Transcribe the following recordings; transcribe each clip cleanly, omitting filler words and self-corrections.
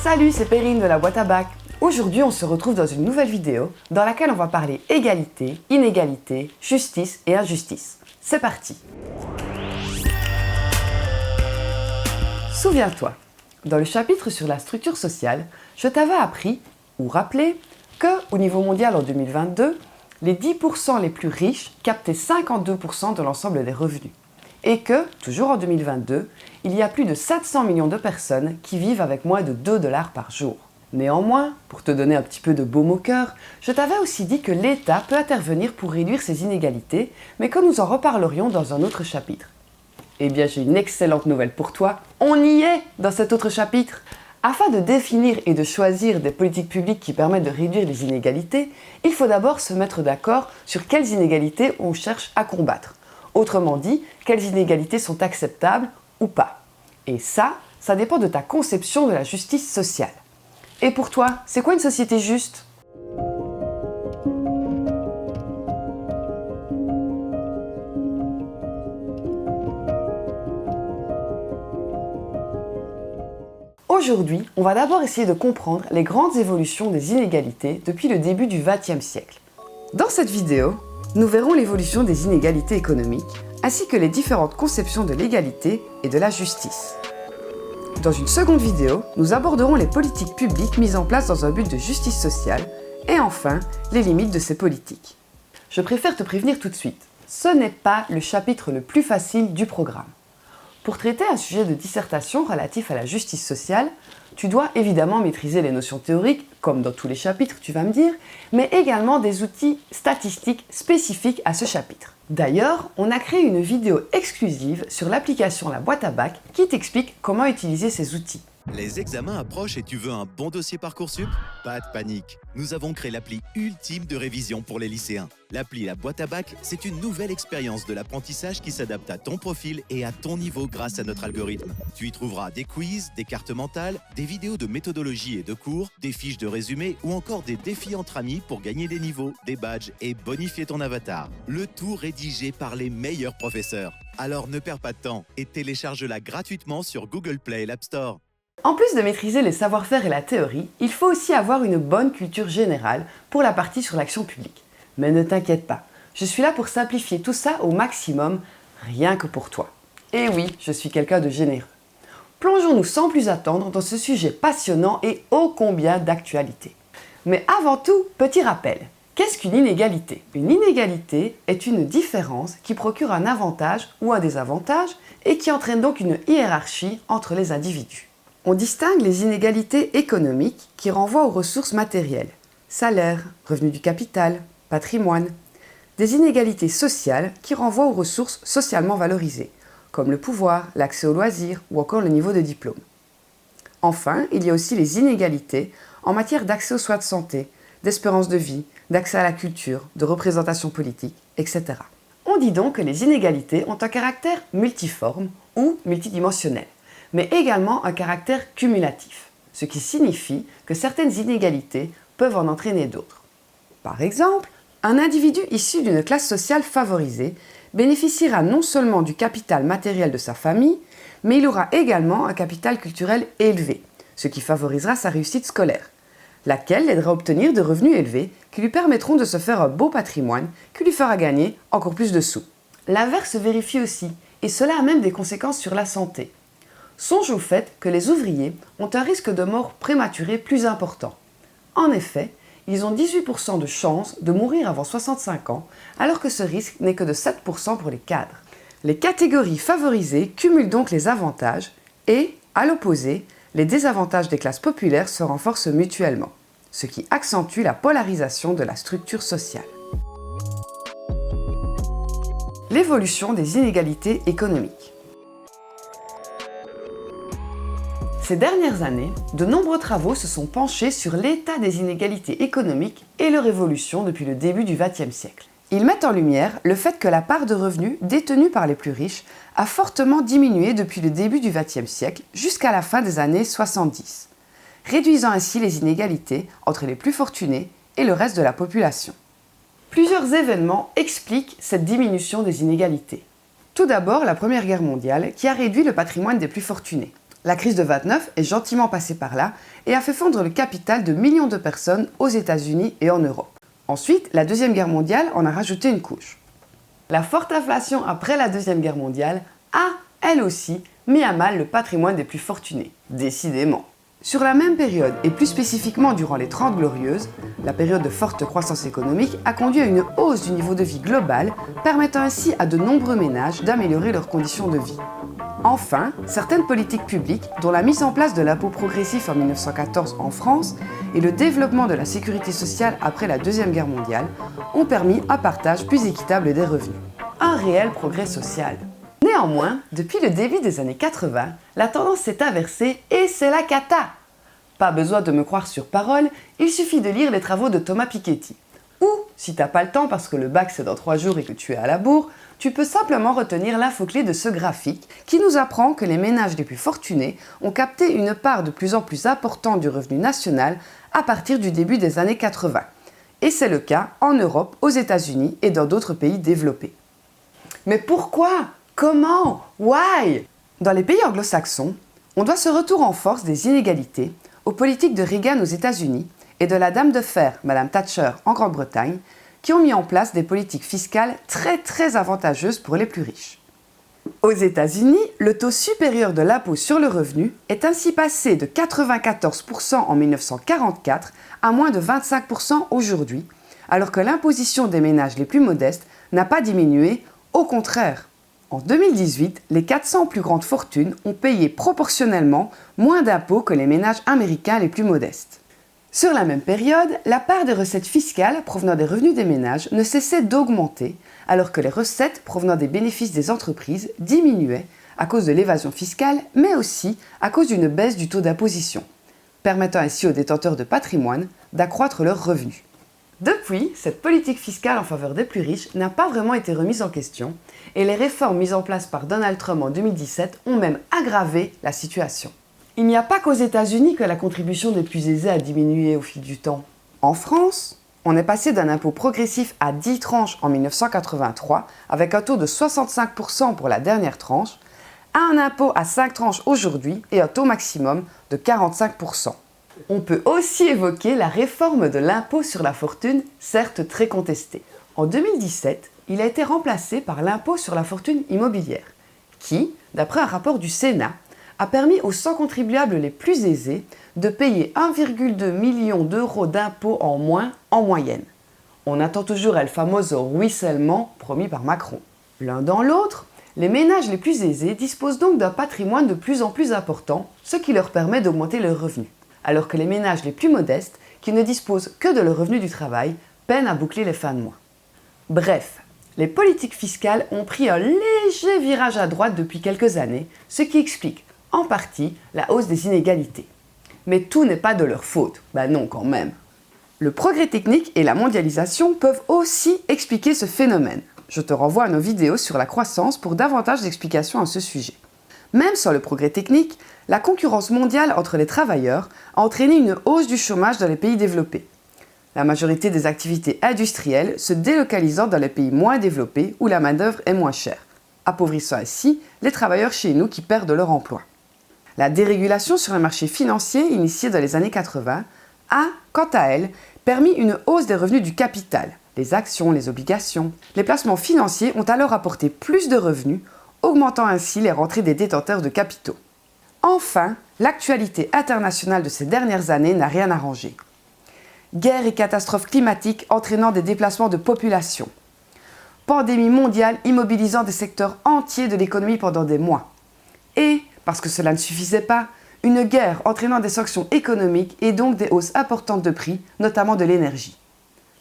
Salut, c'est Perrine de la boîte à bac. Aujourd'hui, on se retrouve dans une nouvelle vidéo dans laquelle on va parler égalité, inégalité, justice et injustice. C'est parti. Souviens-toi, dans le chapitre sur la structure sociale, je t'avais appris ou rappelé que, au niveau mondial en 2022, les 10% les plus riches captaient 52% de l'ensemble des revenus. Et que, toujours en 2022, il y a plus de 700 millions de personnes qui vivent avec moins de 2 $ par jour. Néanmoins, pour te donner un petit peu de baume au cœur, je t'avais aussi dit que l'État peut intervenir pour réduire ces inégalités, mais que nous en reparlerions dans un autre chapitre. Eh bien, j'ai une excellente nouvelle pour toi, on y est dans cet autre chapitre. Afin de définir et de choisir des politiques publiques qui permettent de réduire les inégalités, il faut d'abord se mettre d'accord sur quelles inégalités on cherche à combattre. Autrement dit, quelles inégalités sont acceptables ou pas. Et ça dépend de ta conception de la justice sociale. Et pour toi, c'est quoi une société juste ? Aujourd'hui, on va d'abord essayer de comprendre les grandes évolutions des inégalités depuis le début du XXe siècle. Dans cette vidéo, nous verrons l'évolution des inégalités économiques, ainsi que les différentes conceptions de l'égalité et de la justice. Dans une seconde vidéo, nous aborderons les politiques publiques mises en place dans un but de justice sociale, et enfin, les limites de ces politiques. Je préfère te prévenir tout de suite, ce n'est pas le chapitre le plus facile du programme. Pour traiter un sujet de dissertation relatif à la justice sociale, tu dois évidemment maîtriser les notions théoriques, comme dans tous les chapitres, tu vas me dire, mais également des outils statistiques spécifiques à ce chapitre. D'ailleurs, on a créé une vidéo exclusive sur l'application La Boîte à Bac qui t'explique comment utiliser ces outils. Les examens approchent et tu veux un bon dossier Parcoursup ? Pas de panique. Nous avons créé l'appli ultime de révision pour les lycéens. L'appli La Boîte à Bac, c'est une nouvelle expérience de l'apprentissage qui s'adapte à ton profil et à ton niveau grâce à notre algorithme. Tu y trouveras des quiz, des cartes mentales, des vidéos de méthodologie et de cours, des fiches de résumé ou encore des défis entre amis pour gagner des niveaux, des badges et bonifier ton avatar. Le tout rédigé par les meilleurs professeurs. Alors ne perds pas de temps et télécharge-la gratuitement sur Google Play et l'App Store. En plus de maîtriser les savoir-faire et la théorie, il faut aussi avoir une bonne culture générale pour la partie sur l'action publique. Mais ne t'inquiète pas, je suis là pour simplifier tout ça au maximum, rien que pour toi. Et oui, je suis quelqu'un de généreux. Plongeons-nous sans plus attendre dans ce sujet passionnant et ô combien d'actualité. Mais avant tout, petit rappel. Qu'est-ce qu'une inégalité ? Une inégalité est une différence qui procure un avantage ou un désavantage et qui entraîne donc une hiérarchie entre les individus. On distingue les inégalités économiques qui renvoient aux ressources matérielles, salaire, revenus du capital, patrimoine, des inégalités sociales qui renvoient aux ressources socialement valorisées, comme le pouvoir, l'accès aux loisirs ou encore le niveau de diplôme. Enfin, il y a aussi les inégalités en matière d'accès aux soins de santé, d'espérance de vie, d'accès à la culture, de représentation politique, etc. On dit donc que les inégalités ont un caractère multiforme ou multidimensionnel, mais également un caractère cumulatif, ce qui signifie que certaines inégalités peuvent en entraîner d'autres. Par exemple, un individu issu d'une classe sociale favorisée bénéficiera non seulement du capital matériel de sa famille, mais il aura également un capital culturel élevé, ce qui favorisera sa réussite scolaire, laquelle l'aidera à obtenir de revenus élevés qui lui permettront de se faire un beau patrimoine qui lui fera gagner encore plus de sous. L'inverse se vérifie aussi, et cela a même des conséquences sur la santé. Songe au fait que les ouvriers ont un risque de mort prématurée plus important. En effet, ils ont 18% de chances de mourir avant 65 ans, alors que ce risque n'est que de 7% pour les cadres. Les catégories favorisées cumulent donc les avantages et, à l'opposé, les désavantages des classes populaires se renforcent mutuellement, ce qui accentue la polarisation de la structure sociale. L'évolution des inégalités économiques. Ces dernières années, de nombreux travaux se sont penchés sur l'état des inégalités économiques et leur évolution depuis le début du XXe siècle. Ils mettent en lumière le fait que la part de revenus détenue par les plus riches a fortement diminué depuis le début du XXe siècle jusqu'à la fin des années 70, réduisant ainsi les inégalités entre les plus fortunés et le reste de la population. Plusieurs événements expliquent cette diminution des inégalités. Tout d'abord, la Première Guerre mondiale qui a réduit le patrimoine des plus fortunés. La crise de 29 est gentiment passée par là et a fait fondre le capital de millions de personnes aux États-Unis et en Europe. Ensuite, la Deuxième Guerre mondiale en a rajouté une couche. La forte inflation après la Deuxième Guerre mondiale a, elle aussi, mis à mal le patrimoine des plus fortunés. Décidément. Sur la même période, et plus spécifiquement durant les 30 Glorieuses, la période de forte croissance économique a conduit à une hausse du niveau de vie global, permettant ainsi à de nombreux ménages d'améliorer leurs conditions de vie. Enfin, certaines politiques publiques, dont la mise en place de l'impôt progressif en 1914 en France et le développement de la sécurité sociale après la Deuxième Guerre mondiale, ont permis un partage plus équitable des revenus. Un réel progrès social. Néanmoins, depuis le début des années 80, la tendance s'est inversée et c'est la cata. Pas besoin de me croire sur parole, il suffit de lire les travaux de Thomas Piketty. Ou, si t'as pas le temps parce que le bac c'est dans 3 jours et que tu es à la bourre, tu peux simplement retenir l'info-clé de ce graphique qui nous apprend que les ménages les plus fortunés ont capté une part de plus en plus importante du revenu national à partir du début des années 80. Et c'est le cas en Europe, aux États-Unis et dans d'autres pays développés. Mais pourquoi ? Comment ? Why ? Dans les pays anglo-saxons, on doit ce retour en force des inégalités aux politiques de Reagan aux États-Unis et de la Dame de Fer, Madame Thatcher, en Grande-Bretagne, qui ont mis en place des politiques fiscales très avantageuses pour les plus riches. Aux États-Unis, le taux supérieur de l'impôt sur le revenu est ainsi passé de 94% en 1944 à moins de 25% aujourd'hui, alors que l'imposition des ménages les plus modestes n'a pas diminué, au contraire. En 2018, les 400 plus grandes fortunes ont payé proportionnellement moins d'impôts que les ménages américains les plus modestes. Sur la même période, la part des recettes fiscales provenant des revenus des ménages ne cessait d'augmenter, alors que les recettes provenant des bénéfices des entreprises diminuaient à cause de l'évasion fiscale, mais aussi à cause d'une baisse du taux d'imposition, permettant ainsi aux détenteurs de patrimoine d'accroître leurs revenus. Depuis, cette politique fiscale en faveur des plus riches n'a pas vraiment été remise en question et les réformes mises en place par Donald Trump en 2017 ont même aggravé la situation. Il n'y a pas qu'aux États-Unis que la contribution des plus aisés a diminué au fil du temps. En France, on est passé d'un impôt progressif à 10 tranches en 1983, avec un taux de 65% pour la dernière tranche, à un impôt à 5 tranches aujourd'hui et un taux maximum de 45%. On peut aussi évoquer la réforme de l'impôt sur la fortune, certes très contestée. En 2017, il a été remplacé par l'impôt sur la fortune immobilière, qui, d'après un rapport du Sénat, a permis aux 100 contribuables les plus aisés de payer 1,2 million d'euros d'impôts en moins en moyenne. On attend toujours el famoso ruissellement promis par Macron. L'un dans l'autre, les ménages les plus aisés disposent donc d'un patrimoine de plus en plus important, ce qui leur permet d'augmenter leurs revenus, alors que les ménages les plus modestes, qui ne disposent que de leur revenu du travail, peinent à boucler les fins de mois. Bref, les politiques fiscales ont pris un léger virage à droite depuis quelques années, ce qui explique en partie la hausse des inégalités. Mais tout n'est pas de leur faute, non quand même. Le progrès technique et la mondialisation peuvent aussi expliquer ce phénomène. Je te renvoie à nos vidéos sur la croissance pour davantage d'explications à ce sujet. Même sans le progrès technique, la concurrence mondiale entre les travailleurs a entraîné une hausse du chômage dans les pays développés. La majorité des activités industrielles se délocalisant dans les pays moins développés où la main-d'œuvre est moins chère, appauvrissant ainsi les travailleurs chez nous qui perdent leur emploi. La dérégulation sur le marché financier initiée dans les années 80 a, quant à elle, permis une hausse des revenus du capital, les actions, les obligations. Les placements financiers ont alors apporté plus de revenus, augmentant ainsi les rentrées des détenteurs de capitaux. Enfin, l'actualité internationale de ces dernières années n'a rien arrangé. Guerre et catastrophes climatiques entraînant des déplacements de population. Pandémie mondiale immobilisant des secteurs entiers de l'économie pendant des mois. Et, parce que cela ne suffisait pas, une guerre entraînant des sanctions économiques et donc des hausses importantes de prix, notamment de l'énergie.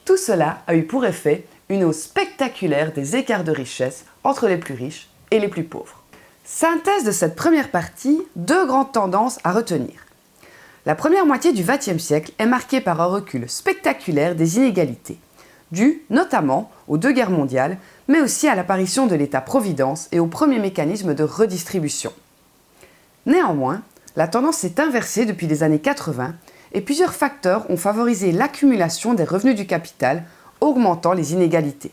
Tout cela a eu pour effet une hausse spectaculaire des écarts de richesse entre les plus riches et les plus pauvres. Synthèse de cette première partie, 2 grandes tendances à retenir. La première moitié du XXe siècle est marquée par un recul spectaculaire des inégalités, dû notamment aux 2 guerres mondiales, mais aussi à l'apparition de l'État-providence et aux premiers mécanismes de redistribution. Néanmoins, la tendance s'est inversée depuis les années 80 et plusieurs facteurs ont favorisé l'accumulation des revenus du capital, augmentant les inégalités.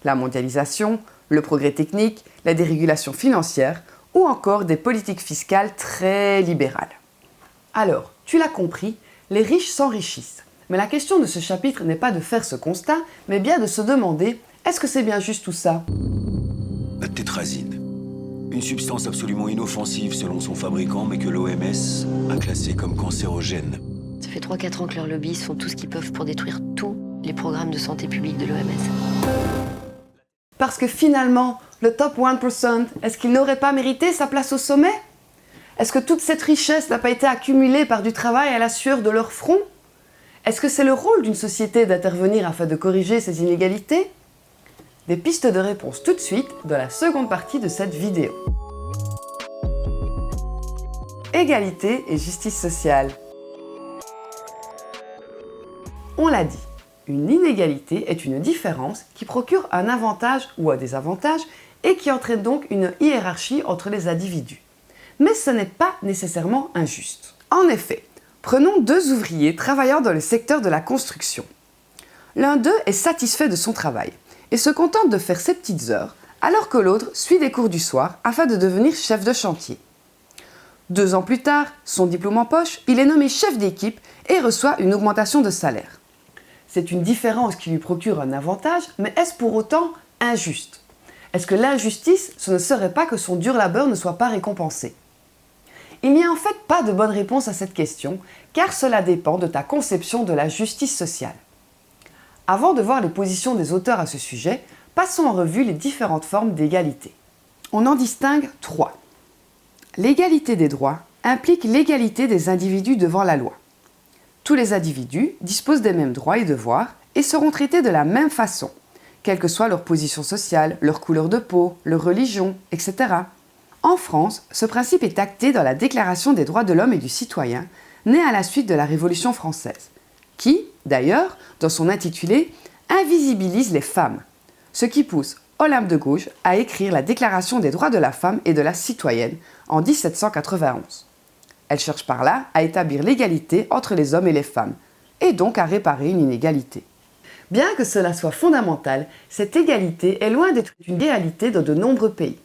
La mondialisation, le progrès technique, la dérégulation financière ou encore des politiques fiscales très libérales. Alors, tu l'as compris, les riches s'enrichissent. Mais la question de ce chapitre n'est pas de faire ce constat, mais bien de se demander, est-ce que c'est bien juste tout ça ? La tétrazine. Une substance absolument inoffensive selon son fabricant, mais que l'OMS a classée comme cancérogène. Ça fait 3-4 ans que leurs lobbies font tout ce qu'ils peuvent pour détruire tous les programmes de santé publique de l'OMS. Parce que finalement, le top 1%, est-ce qu'il n'aurait pas mérité sa place au sommet ? Est-ce que toute cette richesse n'a pas été accumulée par du travail à la sueur de leur front ? Est-ce que c'est le rôle d'une société d'intervenir afin de corriger ces inégalités ? Des pistes de réponse tout de suite dans la seconde partie de cette vidéo. Égalité et justice sociale. On l'a dit, une inégalité est une différence qui procure un avantage ou un désavantage et qui entraîne donc une hiérarchie entre les individus. Mais ce n'est pas nécessairement injuste. En effet, prenons deux ouvriers travaillant dans le secteur de la construction. L'un d'eux est satisfait de son travail et se contente de faire ses petites heures, alors que l'autre suit des cours du soir afin de devenir chef de chantier. 2 ans plus tard, son diplôme en poche, il est nommé chef d'équipe et reçoit une augmentation de salaire. C'est une différence qui lui procure un avantage, mais est-ce pour autant injuste ? Est-ce que l'injustice, ce ne serait pas que son dur labeur ne soit pas récompensé ? Il n'y a en fait pas de bonne réponse à cette question, car cela dépend de ta conception de la justice sociale. Avant de voir les positions des auteurs à ce sujet, passons en revue les différentes formes d'égalité. On en distingue 3. L'égalité des droits implique l'égalité des individus devant la loi. Tous les individus disposent des mêmes droits et devoirs et seront traités de la même façon, quelle que soit leur position sociale, leur couleur de peau, leur religion, etc. En France, ce principe est acté dans la Déclaration des droits de l'homme et du citoyen, née à la suite de la Révolution française, qui, d'ailleurs, dans son intitulé, invisibilise les femmes, ce qui pousse Olympe de Gouges à écrire la Déclaration des droits de la femme et de la citoyenne en 1791. Elle cherche par là à établir l'égalité entre les hommes et les femmes, et donc à réparer une inégalité. Bien que cela soit fondamental, cette égalité est loin d'être une réalité dans de nombreux pays.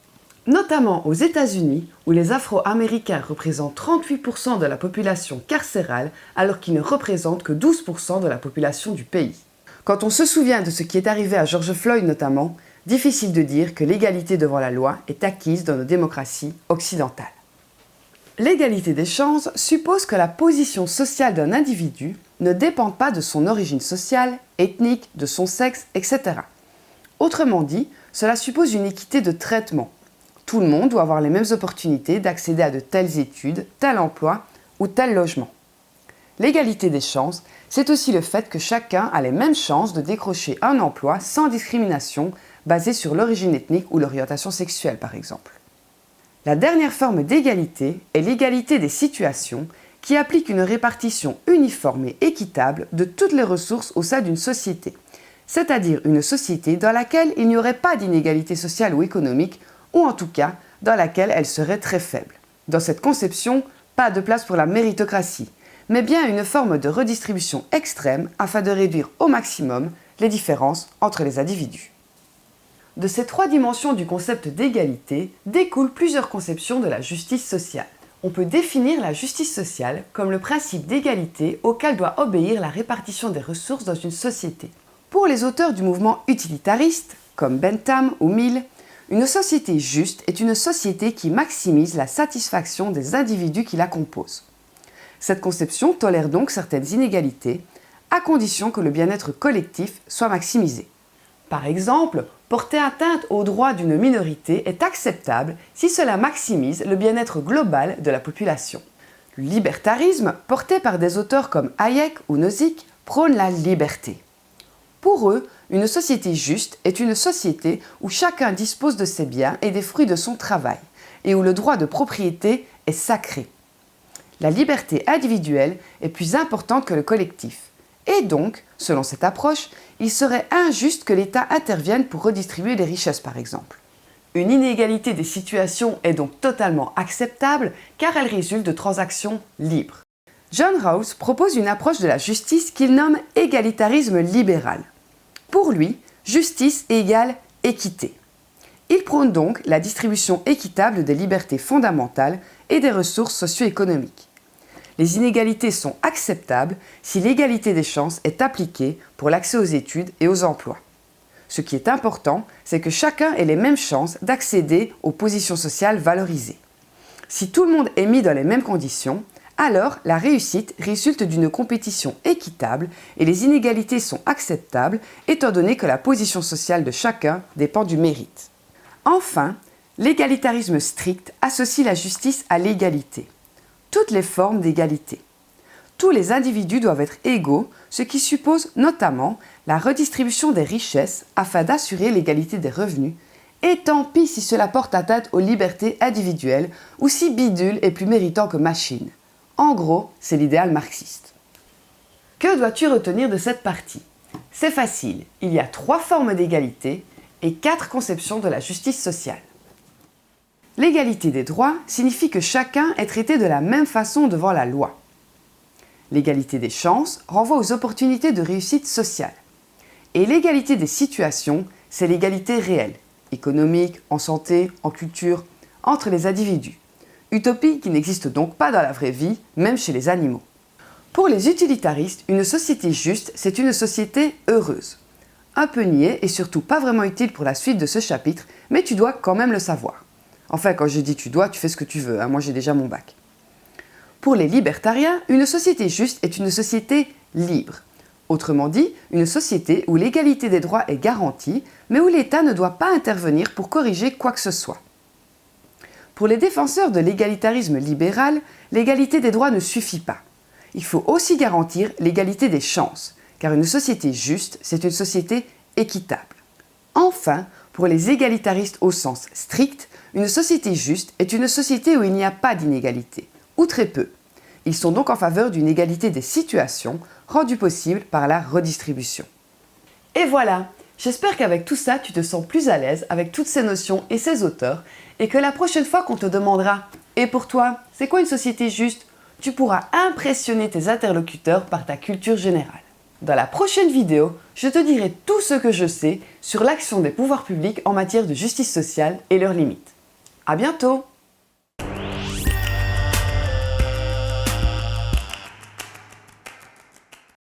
Notamment aux États-Unis, où les Afro-Américains représentent 38% de la population carcérale, alors qu'ils ne représentent que 12% de la population du pays. Quand on se souvient de ce qui est arrivé à George Floyd notamment, difficile de dire que l'égalité devant la loi est acquise dans nos démocraties occidentales. L'égalité des chances suppose que la position sociale d'un individu ne dépende pas de son origine sociale, ethnique, de son sexe, etc. Autrement dit, cela suppose une équité de traitement. Tout le monde doit avoir les mêmes opportunités d'accéder à de telles études, tel emploi ou tel logement. L'égalité des chances, c'est aussi le fait que chacun a les mêmes chances de décrocher un emploi sans discrimination basée sur l'origine ethnique ou l'orientation sexuelle par exemple. La dernière forme d'égalité est l'égalité des situations qui applique une répartition uniforme et équitable de toutes les ressources au sein d'une société, c'est-à-dire une société dans laquelle il n'y aurait pas d'inégalité sociale ou économique, ou en tout cas dans laquelle elle serait très faible. Dans cette conception, pas de place pour la méritocratie, mais bien une forme de redistribution extrême afin de réduire au maximum les différences entre les individus. De ces 3 dimensions du concept d'égalité découlent plusieurs conceptions de la justice sociale. On peut définir la justice sociale comme le principe d'égalité auquel doit obéir la répartition des ressources dans une société. Pour les auteurs du mouvement utilitariste, comme Bentham ou Mill, une société juste est une société qui maximise la satisfaction des individus qui la composent. Cette conception tolère donc certaines inégalités, à condition que le bien-être collectif soit maximisé. Par exemple, porter atteinte aux droits d'une minorité est acceptable si cela maximise le bien-être global de la population. Le libertarisme, porté par des auteurs comme Hayek ou Nozick, prône la liberté. Pour eux, une société juste est une société où chacun dispose de ses biens et des fruits de son travail, et où le droit de propriété est sacré. La liberté individuelle est plus importante que le collectif. Et donc, selon cette approche, il serait injuste que l'État intervienne pour redistribuer les richesses, par exemple. Une inégalité des situations est donc totalement acceptable car elle résulte de transactions libres. John Rawls propose une approche de la justice qu'il nomme égalitarisme libéral. Pour lui, justice égale équité. Il prône donc la distribution équitable des libertés fondamentales et des ressources socio-économiques. Les inégalités sont acceptables si l'égalité des chances est appliquée pour l'accès aux études et aux emplois. Ce qui est important, c'est que chacun ait les mêmes chances d'accéder aux positions sociales valorisées. Si tout le monde est mis dans les mêmes conditions, alors la réussite résulte d'une compétition équitable et les inégalités sont acceptables étant donné que la position sociale de chacun dépend du mérite. Enfin, l'égalitarisme strict associe la justice à l'égalité. Toutes les formes d'égalité. Tous les individus doivent être égaux, ce qui suppose notamment la redistribution des richesses afin d'assurer l'égalité des revenus, et tant pis si cela porte atteinte aux libertés individuelles ou si bidule est plus méritant que machine. En gros, c'est l'idéal marxiste. Que dois-tu retenir de cette partie? C'est facile, il y a 3 formes d'égalité et 4 conceptions de la justice sociale. L'égalité des droits signifie que chacun est traité de la même façon devant la loi. L'égalité des chances renvoie aux opportunités de réussite sociale. Et l'égalité des situations, c'est l'égalité réelle, économique, en santé, en culture, entre les individus. Utopie qui n'existe donc pas dans la vraie vie, même chez les animaux. Pour les utilitaristes, une société juste, c'est une société heureuse. Un peu niais et surtout pas vraiment utile pour la suite de ce chapitre, mais tu dois quand même le savoir. Enfin, quand je dis tu dois, tu fais ce que tu veux, hein, moi j'ai déjà mon bac. Pour les libertariens, une société juste est une société libre. Autrement dit, une société où l'égalité des droits est garantie, mais où l'État ne doit pas intervenir pour corriger quoi que ce soit. Pour les défenseurs de l'égalitarisme libéral, l'égalité des droits ne suffit pas. Il faut aussi garantir l'égalité des chances, car une société juste, c'est une société équitable. Enfin, pour les égalitaristes au sens strict, une société juste est une société où il n'y a pas d'inégalité, ou très peu. Ils sont donc en faveur d'une égalité des situations, rendue possible par la redistribution. Et voilà, j'espère qu'avec tout ça, tu te sens plus à l'aise avec toutes ces notions et ces auteurs, et que la prochaine fois qu'on te demandera « Et pour toi, c'est quoi une société juste ?», tu pourras impressionner tes interlocuteurs par ta culture générale. Dans la prochaine vidéo, je te dirai tout ce que je sais sur l'action des pouvoirs publics en matière de justice sociale et leurs limites. À bientôt!